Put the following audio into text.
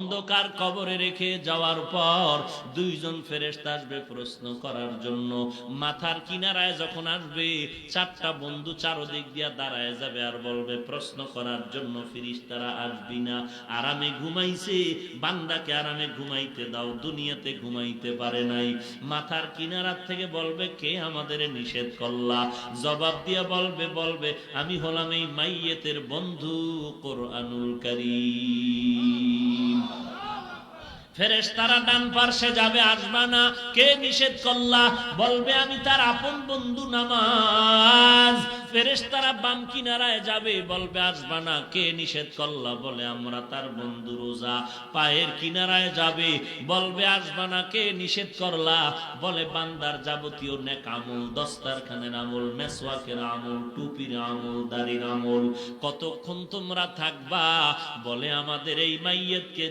অন্ধকার কবরে রেখে যাওয়ার পর দুইজন ফেরেশতা আসবে প্রশ্ন করার জন্য। মাথার কিনারায় যখন আসবে, চারটা বন্ধু চারদিক দিয়া দাঁড়ায় যাবে আর বলবে প্রশ্ন করার জন্য ফেরেশতারা আসবি না? আরামে ঘুমাইছে, বান্দাকে আরামে ঘুমাইতে দাও, দুনিয়াতে ঘুমাইতে পারে নাই। মাথার কিনারার থেকে বলবে কে আমাদের নিষেধ করলা? জবাব দিয়া বলবে আমি হলাম এই মাইয়েতের বন্ধু কোরআনুল কারীম। ফেরেশতারা ডান পার্শ্বে যাবে, আসবা না। কে নিষেধ করলা? বলবে আমি তার আপন বন্ধু নামাজ। ফেরেশতারা বাম কিনারায় যাবে, বলবে আসবা না। কে নিষেধ করলা? বলে আমরা তার বন্ধু রোজা। পায়ের কিনারায় যাবে, বলবে আসবা না। কে নিষেধ করলা? বলে বান্দার যাবতীয় নেক আমল, দস্তারখানের আমল, মেসওয়াকের আমল, টুপির আমল, দাড়ির আমল। কতক্ষণ তোমরা থাকবা? বলে আমাদের এই মাইয়াতকে